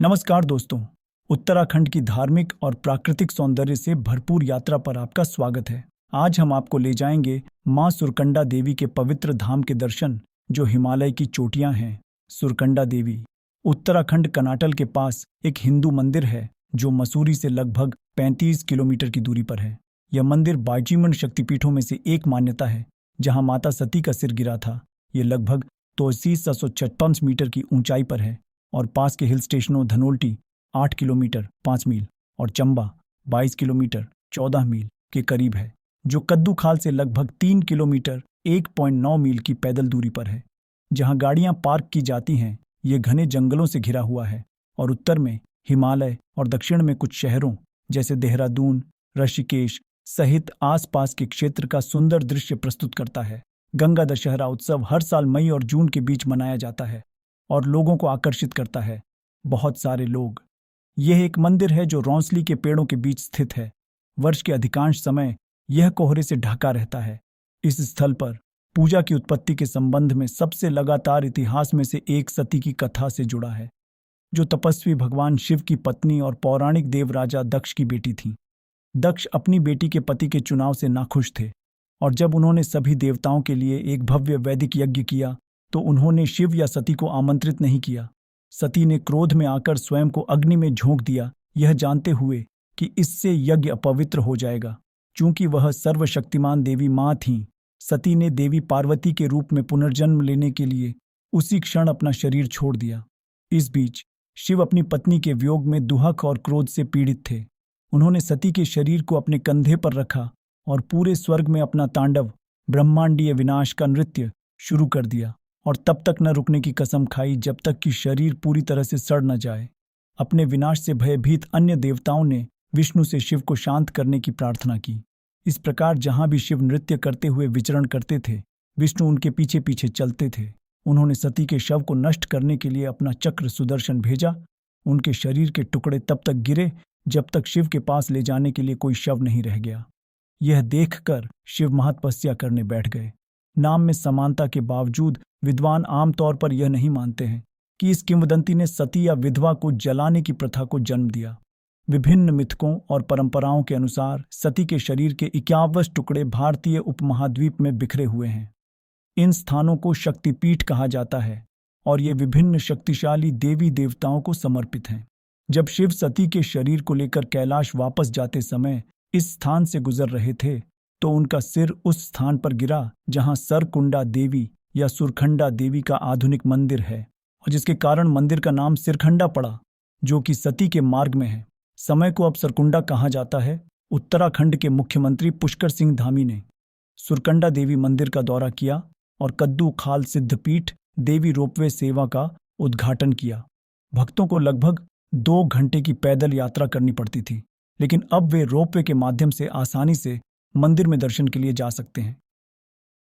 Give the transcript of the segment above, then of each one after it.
नमस्कार दोस्तों। उत्तराखंड की धार्मिक और प्राकृतिक सौंदर्य से भरपूर यात्रा पर आपका स्वागत है। आज हम आपको ले जाएंगे मां सुरकंडा देवी के पवित्र धाम के दर्शन, जो हिमालय की चोटियां हैं। सुरकंडा देवी उत्तराखंड कनाटल के पास एक हिंदू मंदिर है जो मसूरी से लगभग 35 किलोमीटर की दूरी पर है। यह मंदिर बाइजीमन शक्तिपीठों में से एक मान्यता है, जहां माता सती का सिर गिरा था। ये लगभग 756 मीटर की ऊंचाई पर है और पास के हिल स्टेशनों धनोल्टी 8 किलोमीटर 5 मील और चंबा 22 किलोमीटर 14 मील के करीब है, जो कद्दू खाल से लगभग 3 किलोमीटर 1.9 मील की पैदल दूरी पर है। जहां गाड़ियां पार्क की जाती हैं, ये घने जंगलों से घिरा हुआ है और उत्तर में हिमालय और दक्षिण में कुछ शहरों जैसे देहरादून, ऋषिकेश सहित आसपास के क्षेत्र का सुंदर दृश्य प्रस्तुत करता है। गंगा दशहरा उत्सव हर साल मई और जून के बीच मनाया जाता है और लोगों को आकर्षित करता है। बहुत सारे लोग। यह एक मंदिर है जो रौंसली के पेड़ों के बीच स्थित है। वर्ष के अधिकांश समय यह कोहरे से ढका रहता है। इस स्थल पर पूजा की उत्पत्ति के संबंध में सबसे लगातार इतिहास में से एक सती की कथा से जुड़ा है, जो तपस्वी भगवान शिव की पत्नी और पौराणिक देव राजा दक्ष की बेटी थी। दक्ष अपनी बेटी के पति के चुनाव से नाखुश थे और जब उन्होंने सभी देवताओं के लिए एक भव्य वैदिक यज्ञ किया तो उन्होंने शिव या सती को आमंत्रित नहीं किया। सती ने क्रोध में आकर स्वयं को अग्नि में झोंक दिया, यह जानते हुए कि इससे यज्ञ अपवित्र हो जाएगा। चूंकि वह सर्वशक्तिमान देवी मां थीं, सती ने देवी पार्वती के रूप में पुनर्जन्म लेने के लिए उसी क्षण अपना शरीर छोड़ दिया। इस बीच शिव अपनी पत्नी के वियोग में दुहक और क्रोध से पीड़ित थे। उन्होंने सती के शरीर को अपने कंधे पर रखा और पूरे स्वर्ग में अपना तांडव, ब्रह्मांडीय विनाश का नृत्य शुरू कर दिया और तब तक न रुकने की कसम खाई जब तक कि शरीर पूरी तरह से सड़ न जाए। अपने विनाश से भयभीत अन्य देवताओं ने विष्णु से शिव को शांत करने की प्रार्थना की। इस प्रकार जहां भी शिव नृत्य करते हुए विचरण करते थे, विष्णु उनके पीछे पीछे चलते थे। उन्होंने सती के शव को नष्ट करने के लिए अपना चक्र सुदर्शन भेजा। उनके शरीर के टुकड़े तब तक गिरे जब तक शिव के पास ले जाने के लिए कोई शव नहीं रह गया। यह देखकर शिव महतपस्या करने बैठ गए। नाम में समानता के बावजूद विद्वान आमतौर पर यह नहीं मानते हैं कि इस किंवदंती ने सती या विधवा को जलाने की प्रथा को जन्म दिया। विभिन्न मिथकों और परंपराओं के अनुसार सती के शरीर के 51 टुकड़े भारतीय उपमहाद्वीप में बिखरे हुए हैं। इन स्थानों को शक्तिपीठ कहा जाता है और ये विभिन्न शक्तिशाली देवी देवताओं को समर्पित हैं। जब शिव सती के शरीर को लेकर कैलाश वापस जाते समय इस स्थान से गुजर रहे थे तो उनका सिर उस स्थान पर गिरा जहां सरकुंडा देवी या सुरखंडा देवी का आधुनिक मंदिर है और जिसके कारण मंदिर का नाम सिरखंडा पड़ा, जो कि सती के मार्ग में है। समय को अब सरकुंडा कहा जाता है। उत्तराखंड के मुख्यमंत्री पुष्कर सिंह धामी ने सुरकंडा देवी मंदिर का दौरा किया और कद्दू खाल सिद्धपीठ देवी रोपवे सेवा का उद्घाटन किया। भक्तों को लगभग 2 घंटे की पैदल यात्रा करनी पड़ती थी, लेकिन अब वे रोपवे के माध्यम से आसानी से मंदिर में दर्शन के लिए जा सकते हैं।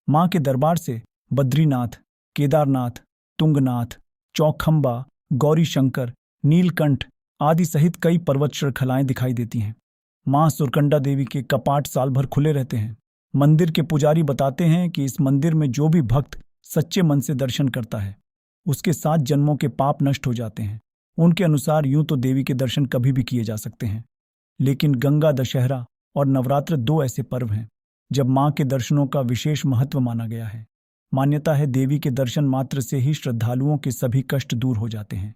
मां के दरबार से बद्रीनाथ, केदारनाथ, तुंगनाथ, चौखंबा, गौरी शंकर, नीलकंठ आदि सहित कई पर्वत श्रृंखलाएं दिखाई देती हैं। मां सुरकंडा देवी के कपाट साल भर खुले रहते हैं। मंदिर के पुजारी बताते हैं कि इस मंदिर में जो भी भक्त सच्चे मन से दर्शन करता है, उसके 7 जन्मों के पाप नष्ट हो जाते हैं। उनके अनुसार यूं तो देवी के दर्शन कभी भी किए जा सकते हैं, लेकिन गंगा दशहरा और नवरात्र 2 ऐसे पर्व हैं जब मां के दर्शनों का विशेष महत्व माना गया है। मान्यता है देवी के दर्शन मात्र से ही श्रद्धालुओं के सभी कष्ट दूर हो जाते हैं।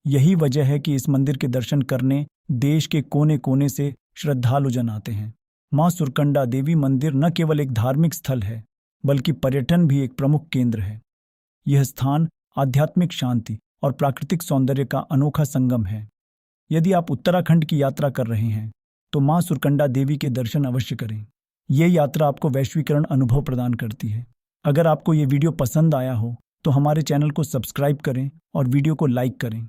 यही वजह है कि इस मंदिर के दर्शन करने देश के कोने कोने से श्रद्धालुजन आते हैं। मां सुरकंडा देवी मंदिर न केवल एक धार्मिक स्थल है, बल्कि पर्यटन भी एक प्रमुख केंद्र है। यह स्थान आध्यात्मिक शांति और प्राकृतिक सौंदर्य का अनोखा संगम है। यदि आप उत्तराखंड की यात्रा कर रहे हैं तो मां सुरकंडा देवी के दर्शन अवश्य करें। ये यात्रा आपको वैश्वीकरण अनुभव प्रदान करती है। अगर आपको ये वीडियो पसंद आया हो तो हमारे चैनल को सब्सक्राइब करें और वीडियो को लाइक करें।